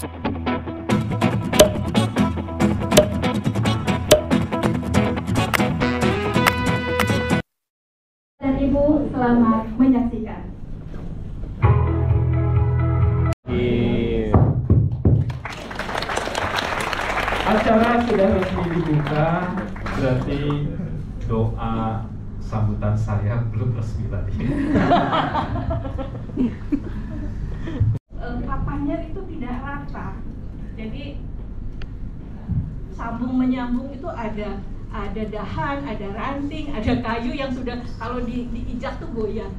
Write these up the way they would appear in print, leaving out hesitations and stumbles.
Dan Ibu selamat menyaksikan. Acara sudah resmi dibuka, berarti doa sambutan saya belum resmi tadi. Papannya itu tidak rata, jadi sambung menyambung itu ada dahan, ada ranting, ada kayu yang sudah kalau diinjak tuh goyang,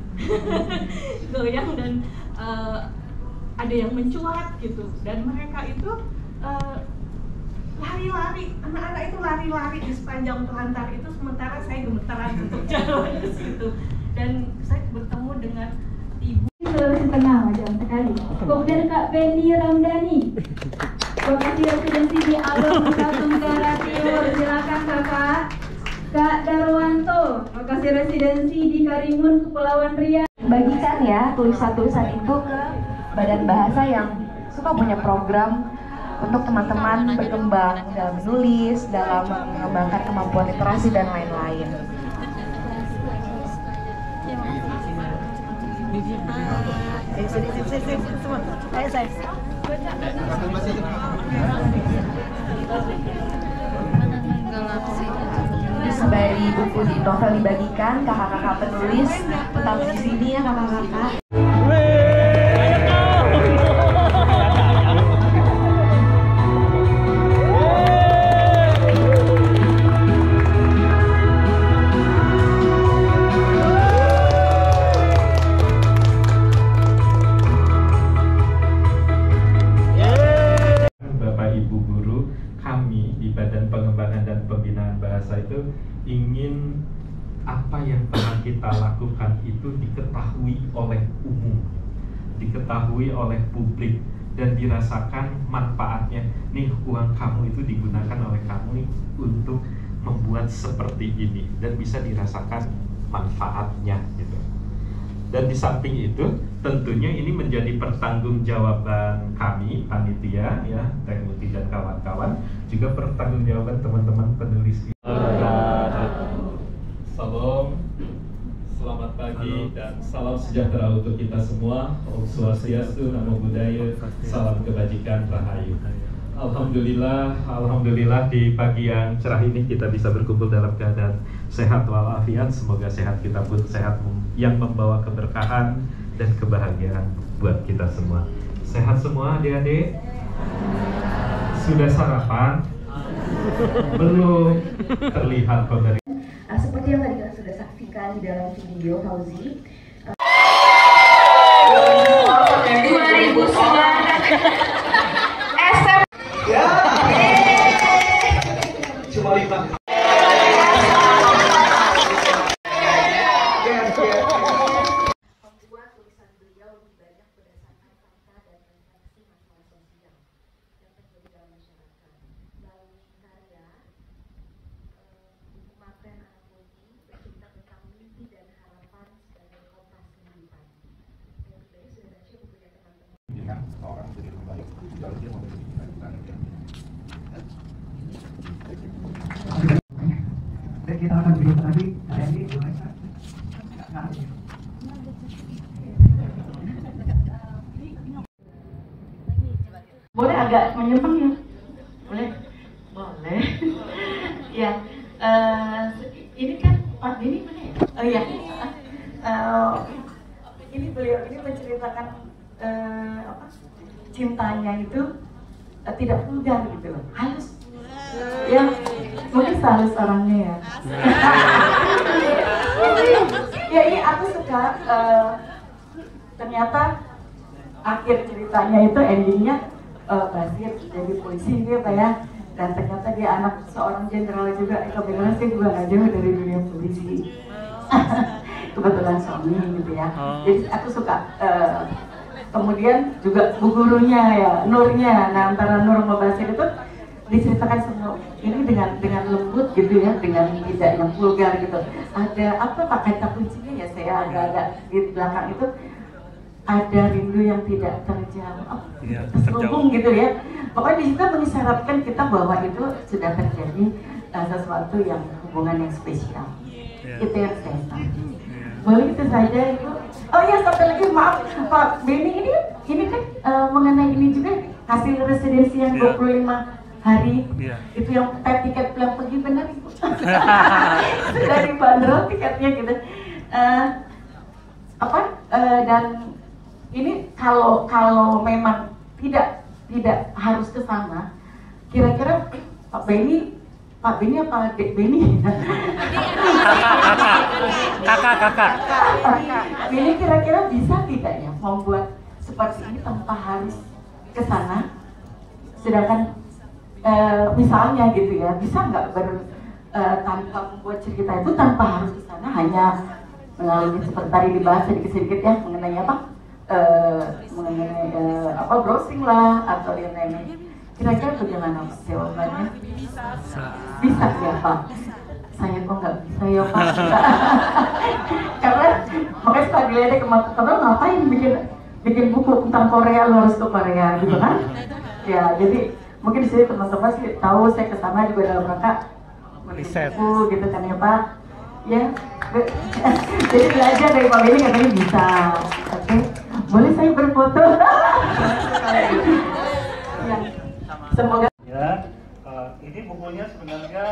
goyang dan ada yang mencuat gitu, dan mereka itu lari-lari, anak-anak itu lari-lari di sepanjang telantar itu, sementara saya gemetaran untuk jalan ke situ, dan saya bertemu dengan ibu. Sulawesi Tengah macam sekali. Kemudian Kak Benny Ramdhani, lokasi residensi di Alor, Nusa Tenggara Timur. Silakan Kakak. Kak Darwanto, lokasi residensi di Karimun, Kepulauan Riau. Bagikan ya tulisan-tulisan itu ke badan bahasa yang suka punya program untuk teman-teman berkembang dalam menulis, dalam mengembangkan kemampuan literasi dan lain-lain. Sembari buku di novel dibagikan, kakak-kakak penulis tetap di sini ya kakak-kakak. Kami di Badan Pengembangan dan Pembinaan Bahasa itu ingin apa yang telah kita lakukan itu diketahui oleh umum, diketahui oleh publik, dan dirasakan manfaatnya. Nih, uang kamu itu digunakan oleh kamu untuk membuat seperti ini, dan bisa dirasakan manfaatnya gitu. Dan di samping itu, tentunya ini menjadi pertanggungjawaban kami, panitia, ya, Teh Muti dan kawan-kawan, juga pertanggungjawaban teman-teman penulis. Salam, selamat pagi, dan salam sejahtera untuk kita semua. Om Swastiastu, Namo Buddhaya, salam kebajikan, rahayu. Alhamdulillah di pagi yang cerah ini kita bisa berkumpul dalam keadaan sehat walafiat. Semoga sehat kita pun sehat yang membawa keberkahan dan kebahagiaan buat kita semua. Sehat semua adik-adik? Sudah sarapan? Belum? Terlihat kok dari Seperti yang tadi kita sudah saksikan di dalam video Fauzi. 2009 SM. Ya. Cuma 5. Membuat tulisan beliau lebih banyak berdasarkan fakta dan refleksi masalah sosial yang terjadi dalam masyarakat. Melalui karya buku Mapren Anak Putih bercerita tentang mimpi dan harapan sebagai kompas kehidupan. Yang dari sudah baca bukunya teman-teman. Dengan orang jadi lebih baik, kalau dia memiliki cita-cita. Kita akan bikin tadi, saya ini boleh agak menyimpang ya? Boleh? Boleh. Ya, ini kan Pak Denny mana ya? Oh iya. Ini beliau ini menceritakan apa? Cintanya itu tidak vulgar gitu loh, halus. Ya, mungkin halus orangnya ya. Ya ini aku suka. Ternyata akhir ceritanya itu endingnya Basir jadi polisi gitu ya, dan ternyata dia anak seorang jenderal juga. Kebetulan saya juga nggak jauh dari dunia polisi. Kebetulan suami gitu ya. Jadi aku suka. Kemudian juga bu gurunya ya, Nurnya. Nah, antara Nur sama Basir itu diceritakan semua ini dengan lembut gitu ya, dengan tidak yang vulgar gitu. Ada apa kata kuncinya ya, saya agak-agak di belakang itu ada rindu yang tidak terjawab, Iya, terselubung gitu ya. Pokoknya di situ mengisyaratkan kita bahwa itu sudah terjadi sesuatu yang hubungan yang spesial. Iya. Itu yang saya tahu. Iya. Boleh itu saja Ibu. Oh ya, satu lagi, maaf Pak Benny, ini kan mengenai ini juga hasil residensi yang Iya. 25 hari. Iya. Itu yang tiket pulang pergi, benar Ibu? Sudah dibanderol tiketnya gitu. Dan ini kalau memang tidak harus ke sana, kira-kira Pak Benny apa Dek Benny? Kakak. Ini kira-kira bisa tidak ya membuat seperti ini tanpa harus ke sana? Sedangkan misalnya gitu ya, bisa nggak tanpa membuat cerita itu tanpa harus ke sana, hanya melalui seperti tadi dibahas sedikit-sedikit ya mengenai browsing lah atau yang lainnya. Kira-kira bagaimana Pak jawabannya? Bisa ya Pak. Saya kok nggak bisa ya Pak. Karena makanya setelah diledek ke teman-teman, ngapain bikin buku tentang Korea, lu harus ke Korea gitu kan? Ya jadi mungkin di sini teman-teman sih tahu saya kesana juga dalam rangka riset gitu kan ya Pak. Ya, jadi belajar dari Pak Benny katanya bisa. Oke, boleh saya berfoto? Ya. Semoga ya. Ini bukunya sebenarnya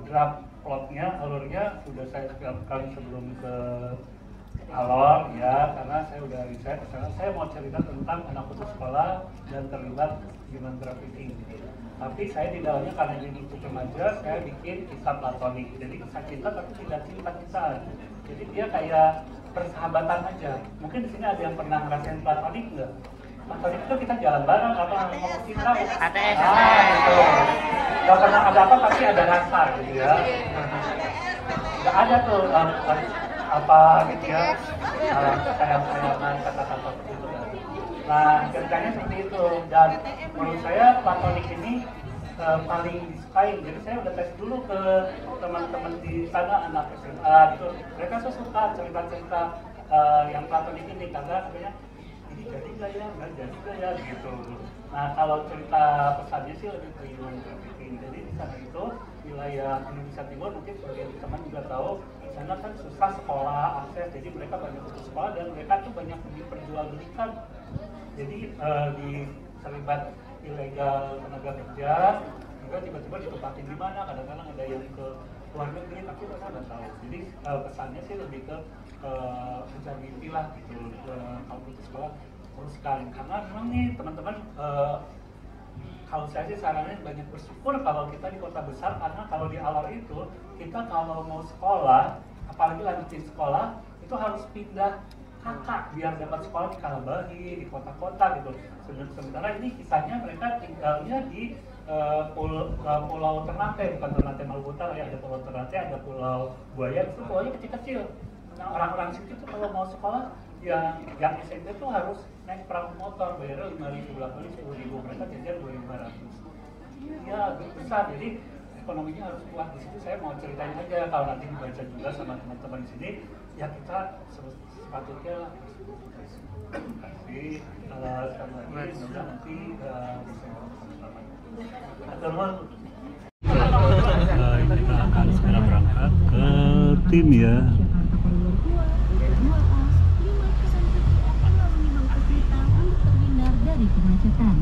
draft plotnya, alurnya sudah saya siapkan sebelum ke alor ya, karena saya udah riset. Saya mau cerita tentang anak putus sekolah dan terlibat human trafficking. Tapi saya di dalamnya karena ini untuk remaja, saya bikin kisah platonik. Jadi kisah cinta tapi tidak cinta-cintaan. Jadi dia kayak persahabatan aja. Mungkin di sini ada yang pernah ngerasain platonik nggak? Platonik itu kita jalan bareng, apa ngomong cinta? Gitu. Nggak pernah ada apa tapi ada rasa gitu ya. Nggak ada tuh apa gitu ya, sayang-sayangan, kata-kata seperti itu. Nah, ceritanya seperti itu, dan menurut saya platonik ini paling disukai. Jadi saya udah tes dulu ke teman-teman di sana, anak SMA gitu. Mereka suka cerita-cerita yang platonik ini, karena katanya ini jadi nggak ya, nggak jadi nggak ya gitu. Nah, kalau cerita pesannya sih lebih ke human trafficking. Jadi di sana itu wilayah Indonesia Timur, mungkin sebagian teman juga tahu, di sana kan susah sekolah, akses, jadi mereka banyak putus sekolah dan mereka tuh banyak diperjualbelikan. Jadi terlibat ilegal tenaga kerja, mereka tiba-tiba ditempatin di mana, kadang-kadang ada yang ke luar negeri, tapi mereka nggak tahu. Jadi pesannya sih lebih ke mencari mimpi lah gitu, kalau putus sekolah teruskan. Karena memang nih teman-teman, kalau saya sih sarannya banyak bersyukur kalau kita di kota besar, karena kalau di Alor itu kita kalau mau sekolah, apalagi lanjutin sekolah, itu harus pindah kakak biar dapat sekolah di Kalabahi, di kota-kota gitu. Sementara ini kisahnya mereka tinggalnya di Pulau Ternate, bukan Ternate Maluku Utara ya, ada Pulau Ternate, ada Pulau Buaya, itu pulau kecil-kecil. Nah, orang-orang situ tuh kalau mau sekolah yang SMP tuh harus naik perahu motor, bayarnya 5.000, belakang 10.000, mereka jajan 2.500. Ya, besar. Jadi ekonominya harus kuat. Di situ saya mau ceritain aja, kalau nanti dibaca juga sama teman-teman di sini, ya kita sepatutnya kasih sekali lagi, semoga nanti bisa sama-sama. Kita akan segera berangkat ke tim ya. Dari kemacetan.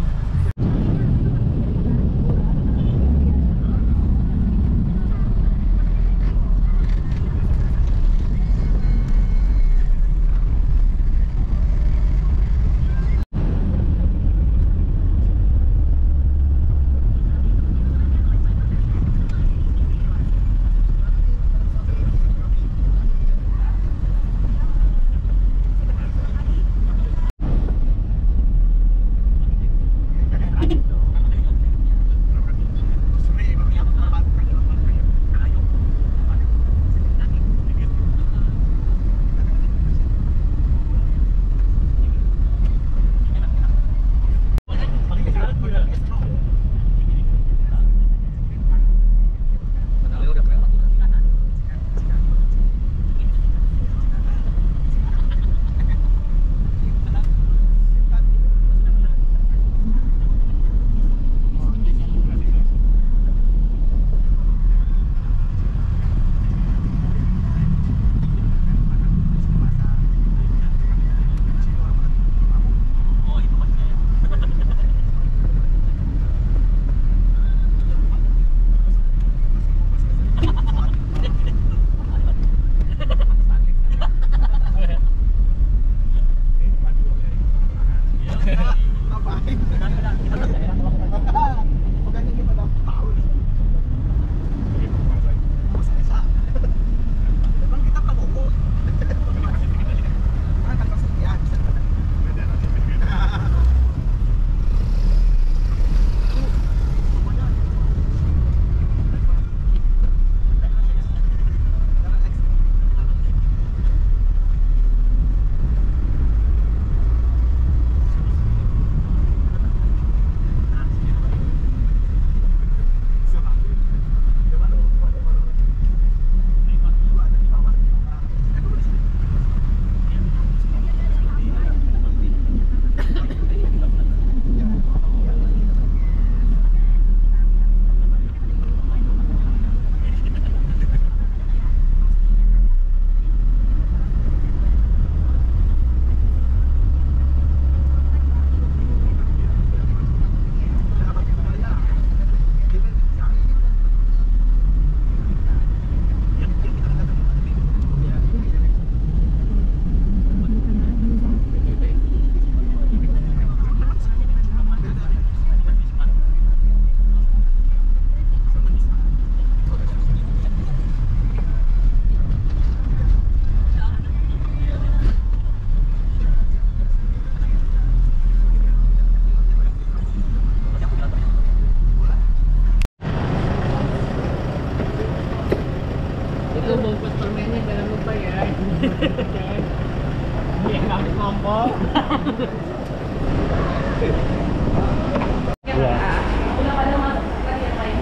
Udah pada masuk lagi yang lain.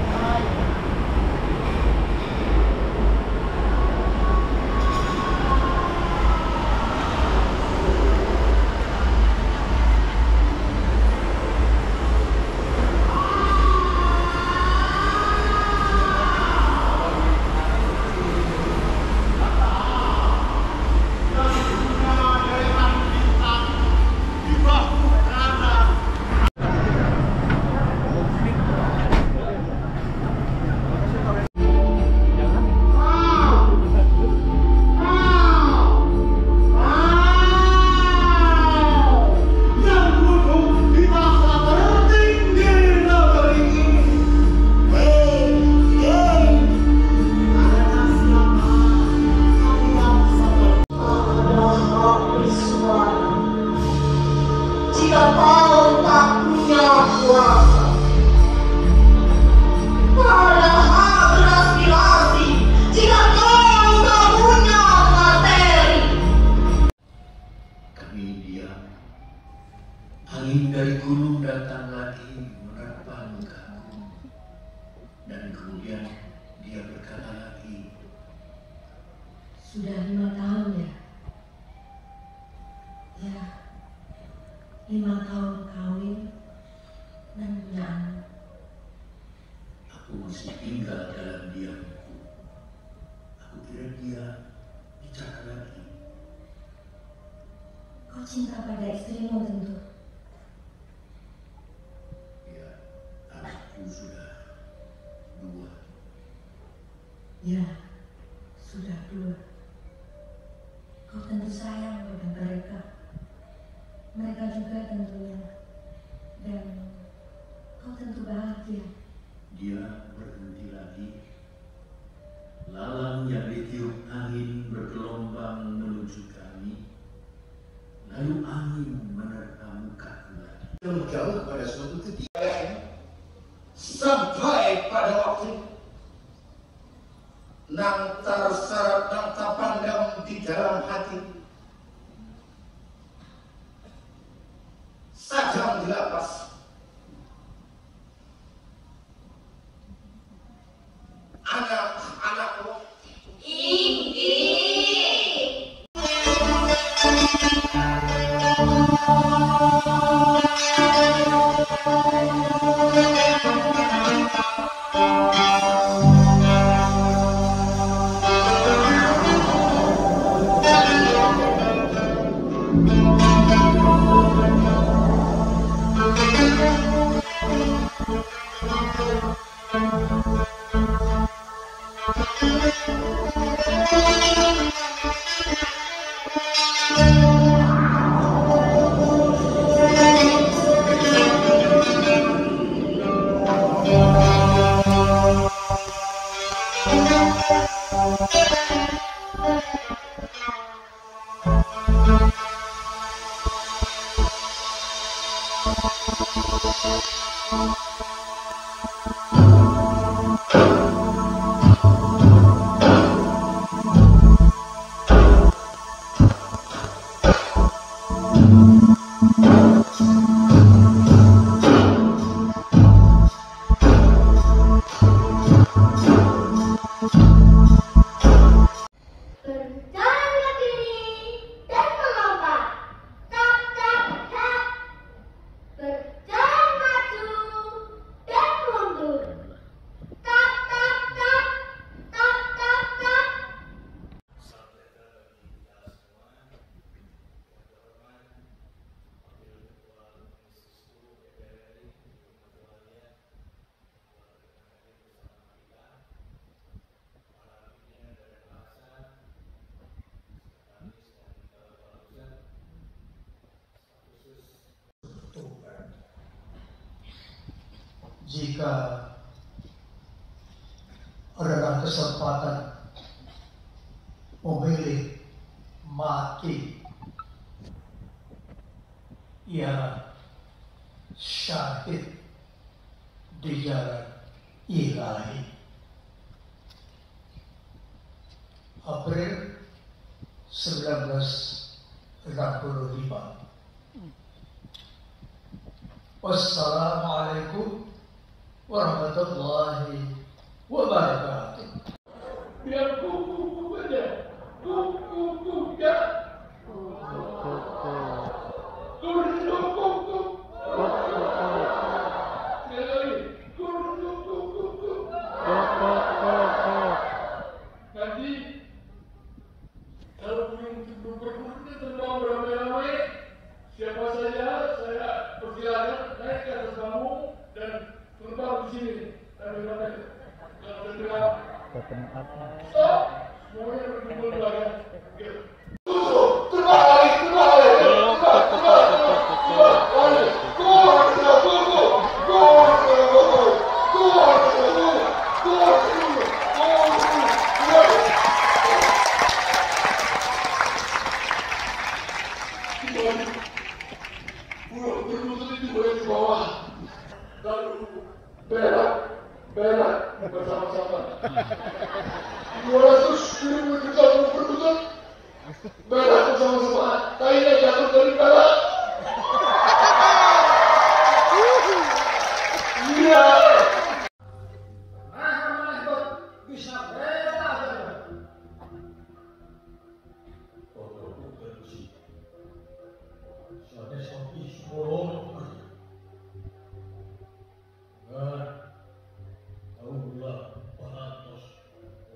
Jika kau tak punya kuasa, padahal beraspirasi. Jika kau tak punya materi, kami diam. Angin dari gunung datang lagi menerpa mukaku, dan kemudian dia berkata lagi, sudah 5 tahun ya? Ya, 5 tahun kawin dan punya anak. aku masih tinggal dalam diamku. Aku kira dia bicara lagi. Kau cinta pada istrimu tentu. Ya, anakku sudah 2. Ya, sudah 2. Kau tentu sayang pada mereka. Mereka juga tentunya. Dan kau tentu bahagia. Dia berhenti lagi. Lalang yang ditiup angin bergelombang menuju kami. Lalu angin menerpa mukaku lagi. Jauh pada suatu ketika sampai pada waktu nang terserat nang terpandang di dalam hati sedang di lapas anak-anakmu jika ada kesempatan memilih mati, ialah syahid di jalan ilahi. April 1965. Wassalamualaikum warahmatullahi wabarakatuh. Biar kuku aja, kuku ya. Nanti kalau berkumpul terbang beramai-ramai, siapa saja saya persilakan naik ke atas kamu dan terbang di sini. Ramai-ramai. Kalau terbilang stop, semuanya berkumpul lagi. Berak bersama-sama. 200.000 kita berlutut, berak bersama-sama. Kainnya jatuh dari berak. Iya. Bisa beda saja. Saya sampai sepuluh. Allah beratus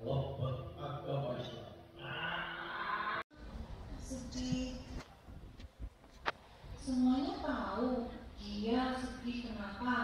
lompat agama Islam. Sedih. Semuanya tahu dia sedih kenapa.